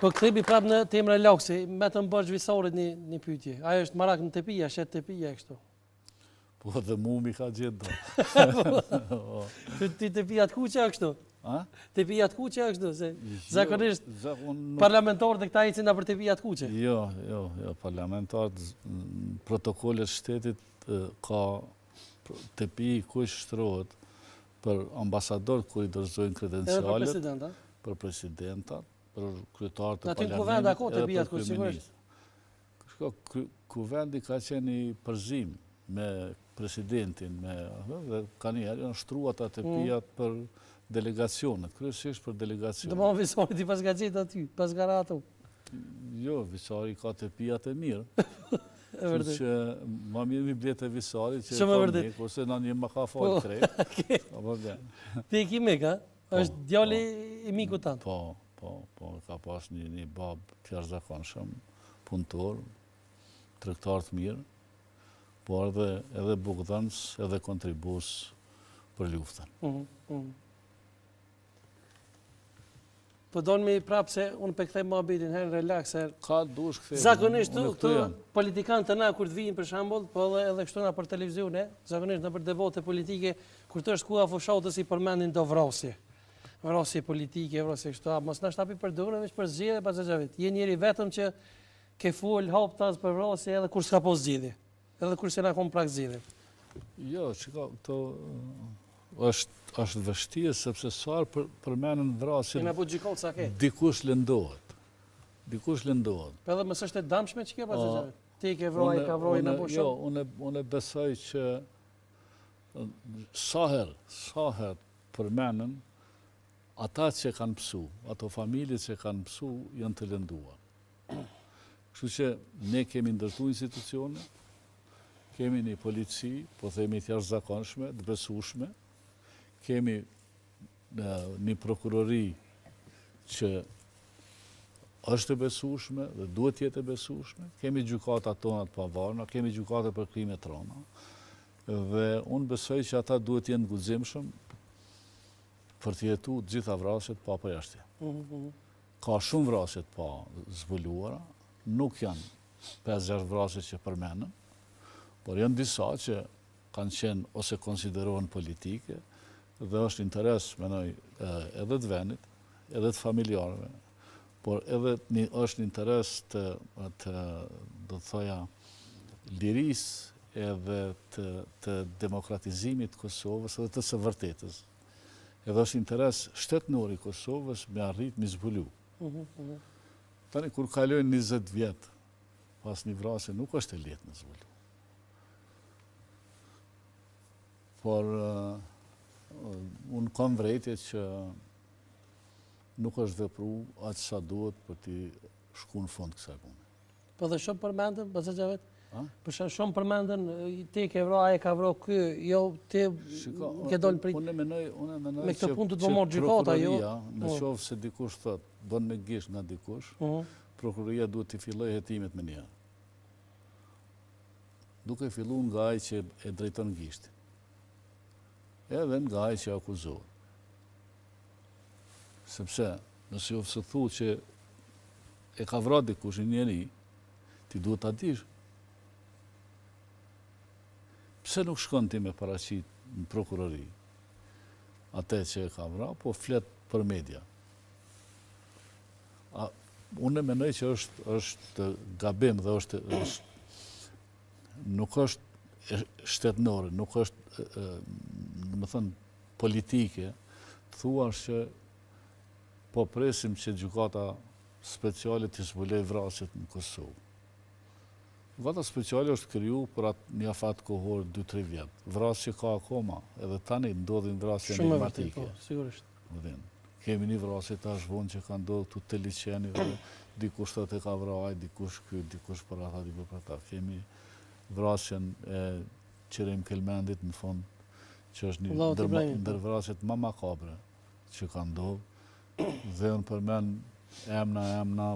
Po kthehemi prapë në temën e Laksi, me të mbërgjë Visarit një pyetje. Ajo është marak në Tepija, shet Tepija e kështu. Po dhe mu mi ka gjithë do. Ti Tepija të kuqe e kështu? Tepija të kuqe e kështu? Se zakonisht parlamentarët e këta ecin për Tepija të kuqe? Jo, parlamentarët, protokollet shtetit ka Tepi kush shtrohet për ambasadorët ku i dorëzojnë kredencialet, për presidentat, për kryetarët e parlamentit. Në aty kuvenda ko Tepija të kuqe, sigurisht? Kuvendi ka qenë i përzim me presidentin, dhe ka njerë janë shtruat atë Tepijat për delegacionet, kryesisht për delegacionet. Dhe ma Visari ti pas ka gjithë aty, pas gara ato? Jo, Visari ka Tepijat e mirë. Që ma mirë mi bletë e Visarit që e ka mek, ose në një më ka falë krejt. Ti e ki mek, ha? është djali i miku tanë? Po, ka pas një babë të jashtëzakonshëm, punëtor, tregtar të mirë, por edhe bukdhënës, edhe kontribus për luftën. Po donë me i prapë se unë pe këthej mohabetin herë relax, ka dush këthej. Zakonisht këtu politikanë të na kur të vijin për shembull, po edhe kështu na për televizion, zakonisht në për debate politike, kur të është koha fushatës i përmendin do vrasje. Vrasje politike, vrasje kështu, mos na shtapi për dorë, veç për zgjedhje pas xhavit. Je njëri vetëm që ke fol haptas për vrasje edhe kur s'ka pas zgjedhje. Edhe kur se na kom prak zgjedhje. Jo, çka këto është vështirë sepse sa përmendën vrasjen. Kemi apo gjikollë sa ke? Dikush lëndohet. Po edhe mësë është e dëmshme që ke pas xhavit. Ti ke vroj, ka vroj në boshë. Jo, unë besoj që sa herë përmendën ata që kanë pësu, ato familje që kanë pësu janë të lënduar. Kështu që ne kemi ndërtu institucione, kemi një polici, po themi të jashtëzakonshme, të besueshme, kemi një prokurori që është e besueshme dhe duhet jetë e besueshme, kemi gjykatat tona të pavarura, kemi gjykate për krimet rona, dhe unë besoj që ata duhet jenë guximshëm për të jetu gjitha vrasjet pa përjashtje. Ka shumë vrasjet pa zbuluara, nuk janë 5-6 vrasjet që përmendën, por janë disa që kanë qenë ose konsiderohen politike, dhe është interes, menoj, edhe të vendit, edhe të familjarëve, por edhe është interes të do të thoja, lirisë edhe të demokratizimit të Kosovës edhe të së vërtetës. Edhe është interes shtetënor i Kosovës me arrit me zbulu. Tani, kur kalojnë 20 vjetë pas një vrasje, nuk është e lehtë me zbulu. Por unë kam vrejtje që nuk është vepru atë sa duhet për t'i shku në fund kësaj pune. Po dhe shumë përmendën, pas xhavet? Për shumë përmendën, ti ke vra, aje ka vra ky, jo ti ke dollë prit. Unë menoj me këtë punë të marrë gjykata, jo? Në qovë se dikush thot, bën me gish nga dikush, prokuroria duhet t'i filloj hetimet me një. Duke fillu nga ai që e drejton gishtin. Edhe nga ai që akuzohet. Sepse, nëse jo se thu që e ka vra dikush një njeri, ti duhet ta dish. Pse nuk shkon ti me paraqit në prokurori atë që e ka vra, po flet për media. Unë menoj që është gabim dhe nuk është shtetënore, nuk është, më thënë, politike, thuash që po presim që gjykata speciale të zbuloj vrasjet në Kosovë. Gjykata speciale është kriju për atë një afat kohor 2-3 vjetë. Vrasje ka akoma, edhe tani ndodhin vrasje enigmatike. Shumë sigurisht. Kemi një vrasje të ashvonë që ka ndodhë të të liqeni, dikush të të ka vraj, dikush këtë, dikush për ata, dikush për ata. Kemi vrasjen e Qerim Kelmendit në fund, që është një ndër vrasjet më makabre që ka ndodhë, dhe unë përmen emna,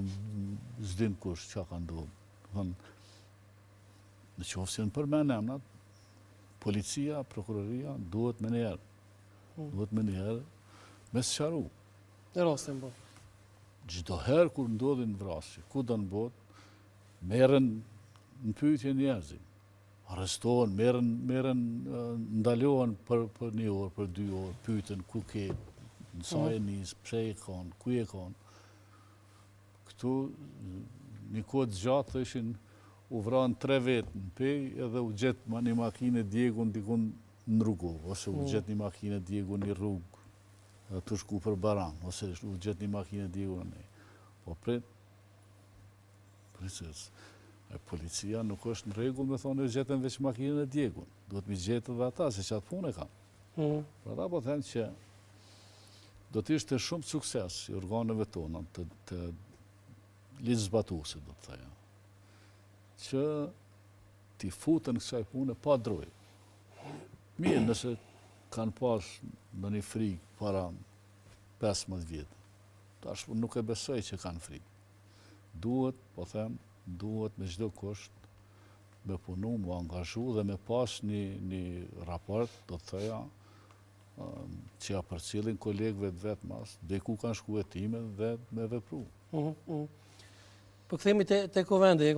zdin kush që ka ndodhë. Në qofë si në përmen emna, policia, prokuroria, duhet me njerë. Duhet me njerë me së qaru. Në rastin, po. çdo herë kur ndodhin vrasje, ku do në botë, merren në pyetje njerëzit. Arrestohen, merren ndalohen për 1 orë, për 2 orë, pyeten ku ke, në sa e nis, pse e kanë, ku e kanë. Këtu një kohë gjatë ishin u vranë 3 vetë në pej edhe u gjet një makinë djegun dikun në rrugov, ose u gjet një makinë djegun një rrugë të shku për Baran, ose u gjet një makinë djegun në. Po pritës, policia nuk është në rregull me thonë gjetën veç makinën e djegun. Duhet mi gjetë dhe ata, se që atë punë e kanë. Pra ta po them që do t'ishte shumë sukses i organeve tona të ligjzbatuese, do të thëja, që t'i futën kësaj pune pa droj. Mirë, nëse kanë pas në një frikë para 15 vjetë, tash nuk e besoj që kanë frikë. Duhet, po them, duhet me çdo kusht me punu, me angazhu dhe me pas një raport, do të thëja, që ja përcjellin kolegëve të vetë mas, dhe ku kanë shku hetimet dhe me vepru. Po kthehemi te Kovendi,